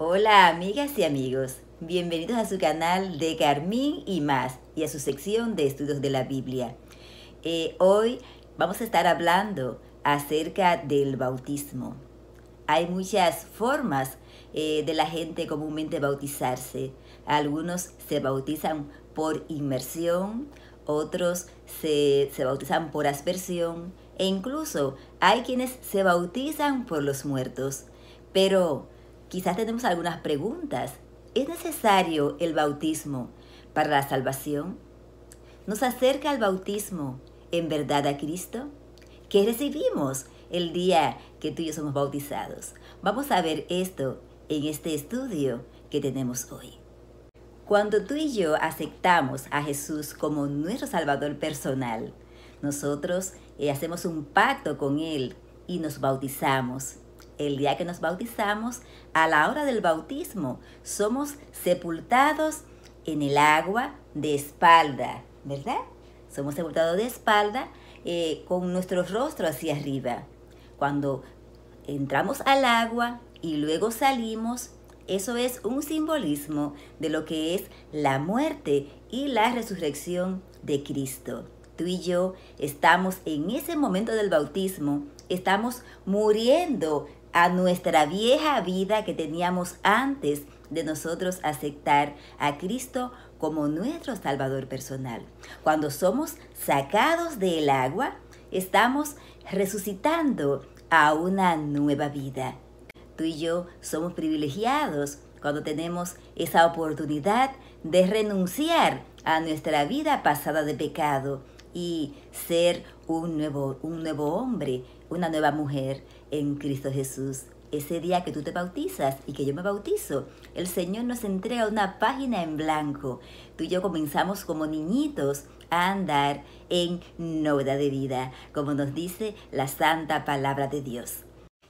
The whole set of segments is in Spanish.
Hola amigas y amigos, bienvenidos a su canal de Carmín y más y a su sección de estudios de la Biblia. Hoy vamos a estar hablando acerca del bautismo. Hay muchas formas de la gente comúnmente bautizarse. Algunos se bautizan por inmersión, otros se bautizan por aspersión e incluso hay quienes se bautizan por los muertos. Pero quizás tenemos algunas preguntas. ¿Es necesario el bautismo para la salvación? ¿Nos acerca el bautismo en verdad a Cristo? ¿Qué recibimos el día que tú y yo somos bautizados? Vamos a ver esto en este estudio que tenemos hoy. Cuando tú y yo aceptamos a Jesús como nuestro Salvador personal, nosotros hacemos un pacto con Él y nos bautizamos. El día que nos bautizamos, a la hora del bautismo, somos sepultados en el agua de espalda, ¿verdad? Somos sepultados de espalda con nuestro rostro hacia arriba. Cuando entramos al agua y luego salimos, eso es un simbolismo de lo que es la muerte y la resurrección de Cristo. Tú y yo estamos en ese momento del bautismo, estamos muriendo a nuestra vieja vida que teníamos antes de nosotros aceptar a Cristo como nuestro Salvador personal. Cuando somos sacados del agua, estamos resucitando a una nueva vida. Tú y yo somos privilegiados cuando tenemos esa oportunidad de renunciar a nuestra vida pasada de pecado y ser un nuevo hombre, una nueva mujer en Cristo Jesús. Ese día que tú te bautizas y que yo me bautizo, el Señor nos entrega una página en blanco. Tú y yo comenzamos como niñitos a andar en novedad de vida, como nos dice la santa palabra de Dios.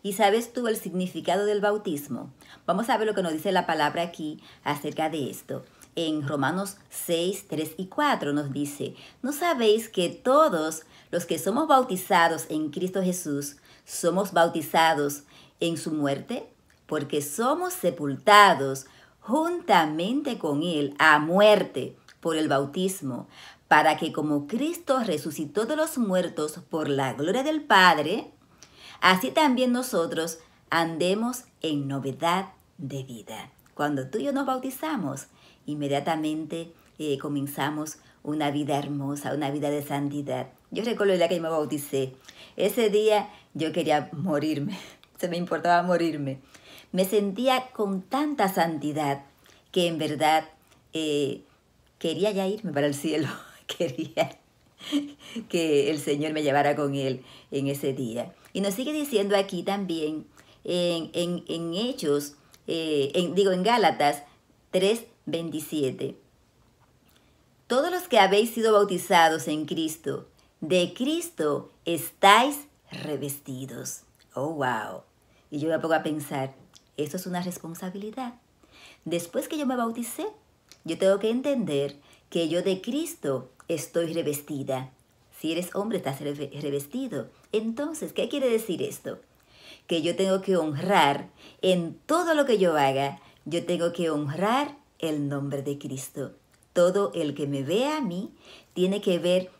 ¿Y sabes tú el significado del bautismo? Vamos a ver lo que nos dice la palabra aquí acerca de esto. En Romanos 6, 3 y 4 nos dice: ¿no sabéis que todos los que somos bautizados en Cristo Jesús somos bautizados en su muerte? Porque somos sepultados juntamente con Él a muerte por el bautismo, para que como Cristo resucitó de los muertos por la gloria del Padre, así también nosotros andemos en novedad de vida. Cuando tú y yo nos bautizamos, inmediatamente comenzamos una vida hermosa, una vida de santidad. Yo recuerdo el día que yo me bauticé. Ese día yo quería morirme, se me importaba morirme. Me sentía con tanta santidad que en verdad quería ya irme para el cielo. Quería que el Señor me llevara con Él en ese día. Y nos sigue diciendo aquí también en Hechos, en Gálatas 3:27. Todos los que habéis sido bautizados en Cristo, de Cristo estáis revestidos. Oh, wow. Y yo me pongo a pensar, eso es una responsabilidad. Después que yo me bauticé, yo tengo que entender que yo de Cristo estoy revestida. Si eres hombre, estás revestido. Entonces, ¿qué quiere decir esto? Que yo tengo que honrar en todo lo que yo haga, yo tengo que honrar el nombre de Cristo. Todo el que me vea a mí tiene que ver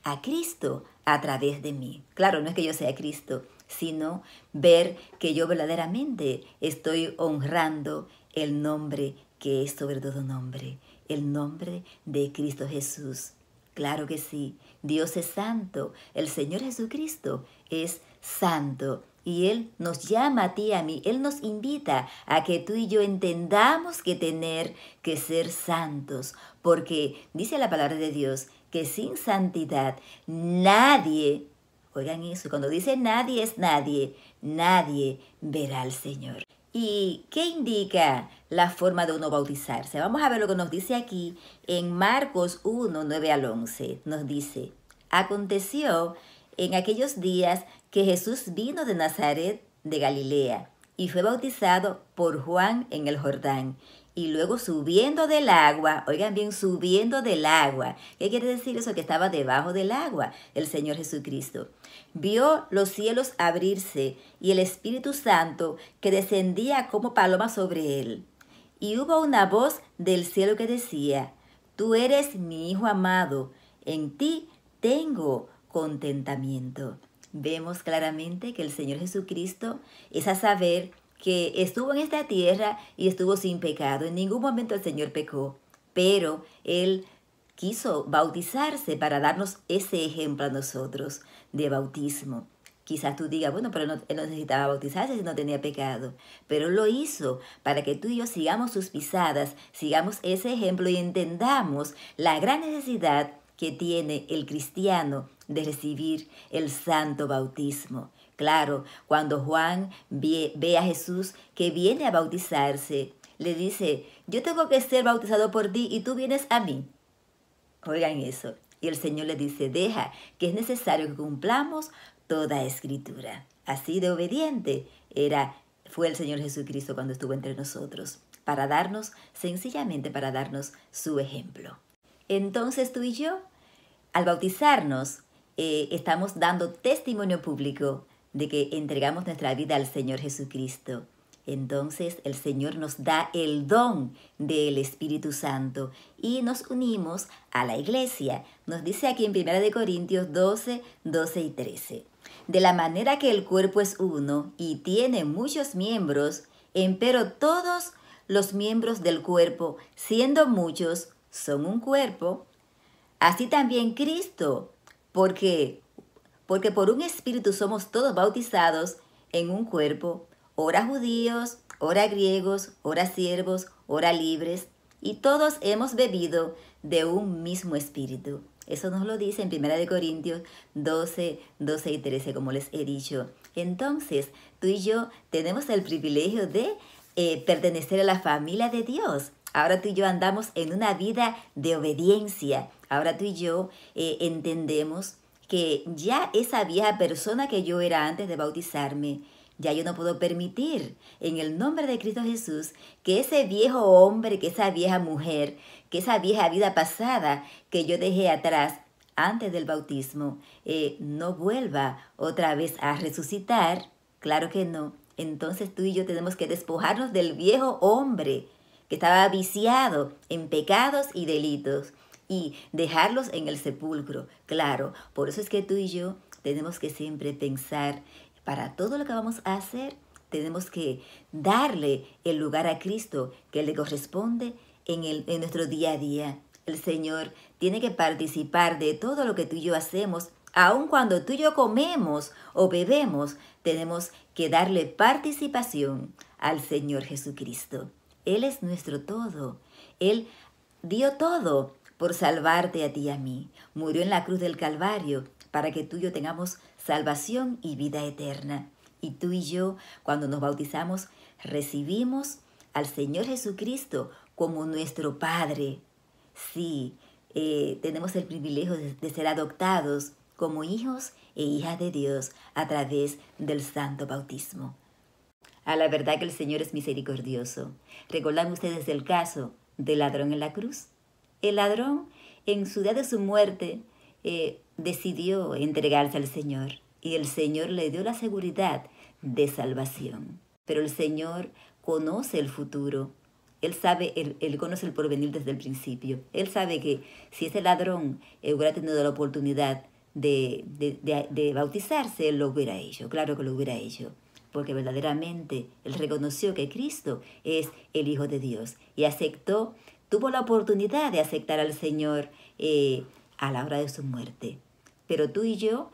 a Cristo a través de mí. Claro, no es que yo sea Cristo, sino ver que yo verdaderamente estoy honrando el nombre que es sobre todo nombre, el nombre de Cristo Jesús. Claro que sí, Dios es santo, el Señor Jesucristo es santo y Él nos llama a ti y a mí, Él nos invita a que tú y yo entendamos que tener que ser santos, porque dice la palabra de Dios que sin santidad nadie, oigan eso, cuando dice nadie es nadie, nadie verá al Señor. ¿Y qué indica la forma de uno bautizarse? Vamos a ver lo que nos dice aquí en Marcos 1, 9 al 11. Nos dice: aconteció en aquellos días que Jesús vino de Nazaret de Galilea y fue bautizado por Juan en el Jordán. y luego subiendo del agua, oigan bien, subiendo del agua. ¿Qué quiere decir eso? Que estaba debajo del agua el Señor Jesucristo. Vio los cielos abrirse y el Espíritu Santo que descendía como paloma sobre él. Y hubo una voz del cielo que decía: Tú eres mi Hijo amado, en ti tengo contentamiento. Vemos claramente que el Señor Jesucristo es a saber que estuvo en esta tierra y estuvo sin pecado. En ningún momento el Señor pecó, pero Él quiso bautizarse para darnos ese ejemplo a nosotros de bautismo. Quizás tú digas, bueno, pero él no necesitaba bautizarse si no tenía pecado. Pero Él lo hizo para que tú y yo sigamos sus pisadas, sigamos ese ejemplo y entendamos la gran necesidad que tiene el cristiano de recibir el santo bautismo. Claro, cuando Juan ve a Jesús que viene a bautizarse, le dice: yo tengo que ser bautizado por ti y tú vienes a mí. Oigan eso. Y el Señor le dice: deja, que es necesario que cumplamos toda escritura. Así de obediente fue el Señor Jesucristo cuando estuvo entre nosotros, sencillamente para darnos su ejemplo. Entonces tú y yo, al bautizarnos, estamos dando testimonio público de que entregamos nuestra vida al Señor Jesucristo. Entonces el Señor nos da el don del Espíritu Santo y nos unimos a la iglesia. Nos dice aquí en 1 Corintios 12, 12 y 13. De la manera que el cuerpo es uno y tiene muchos miembros, empero todos los miembros del cuerpo, siendo muchos, son un cuerpo. Así también Cristo, porque por un espíritu somos todos bautizados en un cuerpo, ora judíos, ora griegos, ora siervos, ora libres, y todos hemos bebido de un mismo espíritu. Eso nos lo dice en 1 Corintios 12, 12 y 13, como les he dicho. Entonces, tú y yo tenemos el privilegio de pertenecer a la familia de Dios. Ahora tú y yo andamos en una vida de obediencia. Ahora tú y yo entendemos que ya esa vieja persona que yo era antes de bautizarme, ya yo no puedo permitir en el nombre de Cristo Jesús que ese viejo hombre, que esa vieja mujer, que esa vieja vida pasada que yo dejé atrás antes del bautismo, no vuelva otra vez a resucitar. Claro que no. Entonces tú y yo tenemos que despojarnos del viejo hombre que estaba viciado en pecados y delitos y dejarlos en el sepulcro. Claro, por eso es que tú y yo tenemos que siempre pensar, para todo lo que vamos a hacer, tenemos que darle el lugar a Cristo que le corresponde en nuestro día a día. El Señor tiene que participar de todo lo que tú y yo hacemos. Aun cuando tú y yo comemos o bebemos, tenemos que darle participación al Señor Jesucristo. Él es nuestro todo. Él dio todo por salvarte a ti y a mí. Murió en la cruz del Calvario para que tú y yo tengamos salvación y vida eterna. Y tú y yo, cuando nos bautizamos, recibimos al Señor Jesucristo como nuestro Padre. Sí, tenemos el privilegio de ser adoptados como hijos e hijas de Dios a través del santo bautismo. A la verdad que el Señor es misericordioso. ¿Recuerdan ustedes el caso del ladrón en la cruz? El ladrón, en su día de su muerte, decidió entregarse al Señor y el Señor le dio la seguridad de salvación. Pero el Señor conoce el futuro. Él sabe, él conoce el porvenir desde el principio. Él sabe que si ese ladrón hubiera tenido la oportunidad de bautizarse, él lo hubiera hecho. Claro que lo hubiera hecho. Porque verdaderamente él reconoció que Cristo es el Hijo de Dios y tuvo la oportunidad de aceptar al Señor a la hora de su muerte. Pero tú y yo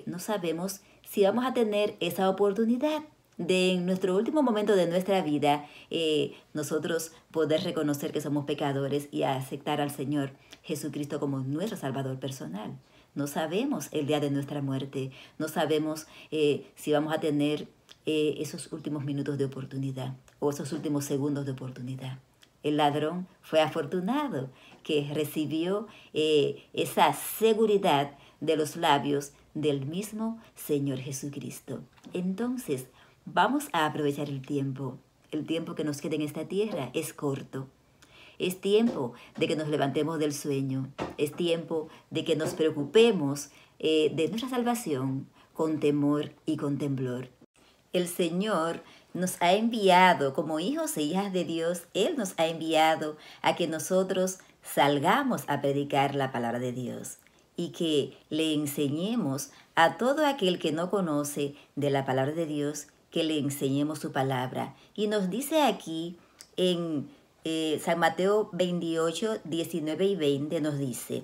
no sabemos si vamos a tener esa oportunidad de en nuestro último momento de nuestra vida nosotros poder reconocer que somos pecadores y aceptar al Señor Jesucristo como nuestro Salvador personal. No sabemos el día de nuestra muerte, no sabemos si vamos a tener esos últimos minutos de oportunidad o esos últimos segundos de oportunidad. El ladrón fue afortunado que recibió esa seguridad de los labios del mismo Señor Jesucristo. Entonces, vamos a aprovechar el tiempo. el tiempo que nos queda en esta tierra es corto. Es tiempo de que nos levantemos del sueño. Es tiempo de que nos preocupemos de nuestra salvación con temor y con temblor. El Señor nos ha enviado como hijos e hijas de Dios. Él nos ha enviado a que nosotros salgamos a predicar la palabra de Dios y que le enseñemos a todo aquel que no conoce de la palabra de Dios, que le enseñemos su palabra. Y nos dice aquí en San Mateo 28, 19 y 20 nos dice: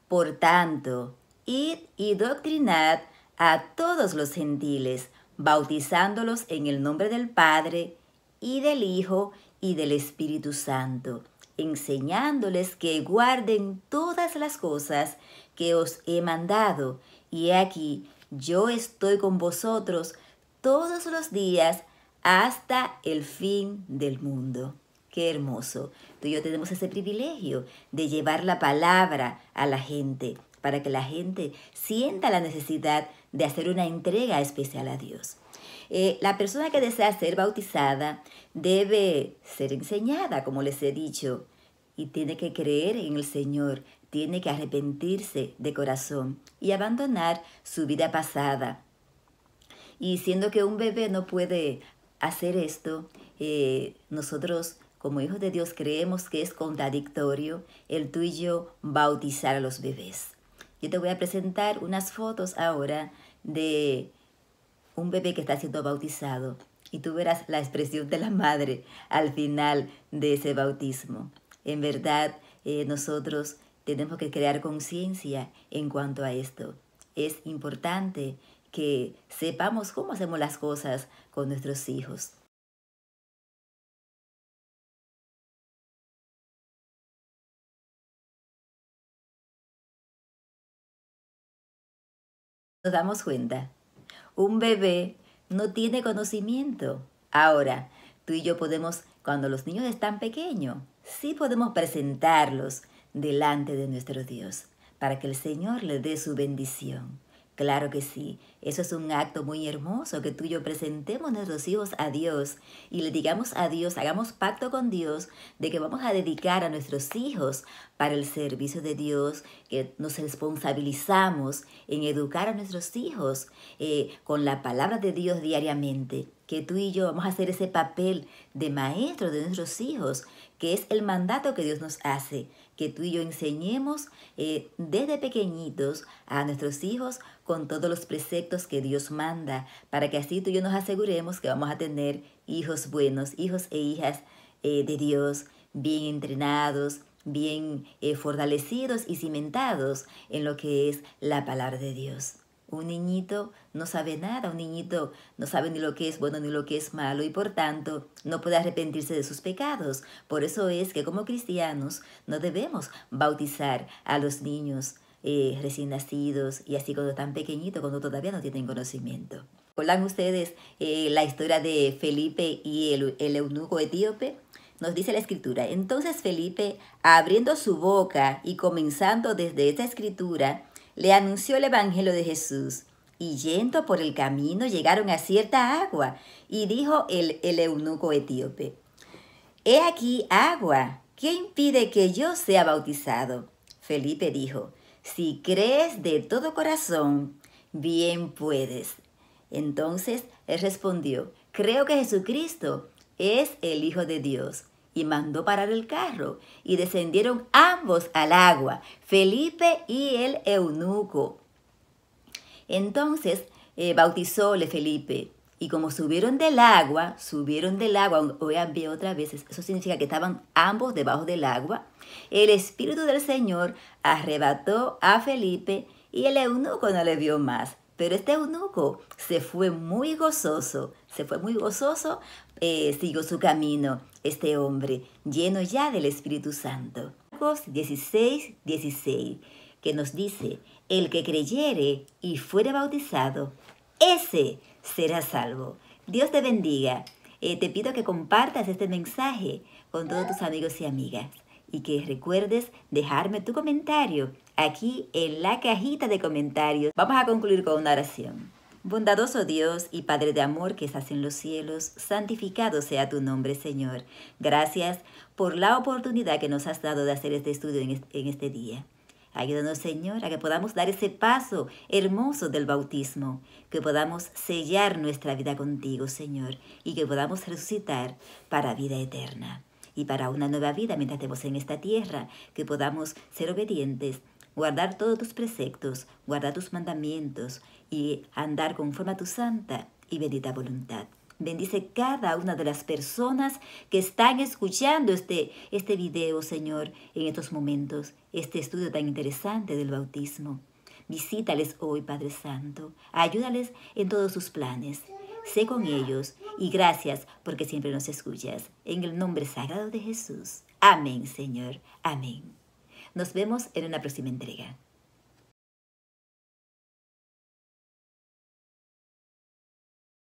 por tanto, id y doctrinad a todos los gentiles, bautizándolos en el nombre del Padre, y del Hijo, y del Espíritu Santo, enseñándoles que guarden todas las cosas que os he mandado. Y he aquí, yo estoy con vosotros todos los días hasta el fin del mundo. Qué hermoso. Tú y yo tenemos ese privilegio de llevar la palabra a la gente, para que la gente sienta la necesidad de hacer una entrega especial a Dios. La persona que desea ser bautizada debe ser enseñada, como les he dicho, y tiene que creer en el Señor, tiene que arrepentirse de corazón y abandonar su vida pasada. Y siendo que un bebé no puede hacer esto, nosotros como hijos de Dios creemos que es contradictorio el tú y yo bautizar a los bebés. Yo te voy a presentar unas fotos ahora de un bebé que está siendo bautizado y tú verás la expresión de la madre al final de ese bautismo. En verdad, nosotros tenemos que crear conciencia en cuanto a esto. Es importante que sepamos cómo hacemos las cosas con nuestros hijos. Nos damos cuenta, un bebé no tiene conocimiento. Ahora, tú y yo podemos, cuando los niños están pequeños, sí podemos presentarlos delante de nuestro Dios para que el Señor les dé su bendición. Claro que sí, eso es un acto muy hermoso, que tú y yo presentemos a nuestros hijos a Dios y le digamos a Dios, hagamos pacto con Dios de que vamos a dedicar a nuestros hijos para el servicio de Dios, que nos responsabilizamos en educar a nuestros hijos con la palabra de Dios diariamente, que tú y yo vamos a hacer ese papel de maestro de nuestros hijos, que es el mandato que Dios nos hace, que tú y yo enseñemos desde pequeñitos a nuestros hijos con todos los preceptos que Dios manda, para que así tú y yo nos aseguremos que vamos a tener hijos buenos, hijos e hijas de Dios, bien entrenados, bien fortalecidos y cimentados en lo que es la palabra de Dios. Un niñito no sabe nada, un niñito no sabe ni lo que es bueno ni lo que es malo y por tanto no puede arrepentirse de sus pecados. Por eso es que como cristianos no debemos bautizar a los niños recién nacidos y así cuando están pequeñitos, cuando todavía no tienen conocimiento. ¿Recuerdan ustedes la historia de Felipe y el eunuco etíope? Nos dice la escritura: entonces Felipe, abriendo su boca y comenzando desde esta escritura, le anunció el evangelio de Jesús. Y yendo por el camino llegaron a cierta agua, y dijo el eunuco etíope: he aquí agua, ¿qué impide que yo sea bautizado? Felipe dijo: si crees de todo corazón, bien puedes. Entonces él respondió: creo que Jesucristo es el Hijo de Dios. Y mandó parar el carro, y descendieron ambos al agua, Felipe y el eunuco. Entonces bautizóle Felipe, y como subieron del agua, oigan bien otra vez, eso significa que estaban ambos debajo del agua, el Espíritu del Señor arrebató a Felipe, y el eunuco no le vio más. Pero este eunuco se fue muy gozoso, siguió su camino, este hombre, lleno ya del Espíritu Santo. Marcos 16, 16, que nos dice: el que creyere y fuere bautizado, ese será salvo. Dios te bendiga. Te pido que compartas este mensaje con todos tus amigos y amigas y que recuerdes dejarme tu comentario aquí en la cajita de comentarios. Vamos a concluir con una oración. Bondadoso Dios y Padre de amor que estás en los cielos, santificado sea tu nombre, Señor. Gracias por la oportunidad que nos has dado de hacer este estudio en este día. Ayúdanos, Señor, a que podamos dar ese paso hermoso del bautismo, que podamos sellar nuestra vida contigo, Señor, y que podamos resucitar para vida eterna y para una nueva vida mientras estemos en esta tierra, que podamos ser obedientes, guardar todos tus preceptos, guardar tus mandamientos y andar conforme a tu santa y bendita voluntad. Bendice cada una de las personas que están escuchando este video, Señor, en estos momentos, este estudio tan interesante del bautismo. Visítales hoy, Padre Santo. Ayúdales en todos sus planes. Sé con ellos y gracias porque siempre nos escuchas. En el nombre sagrado de Jesús. Amén, Señor. Amén. Nos vemos en una próxima entrega.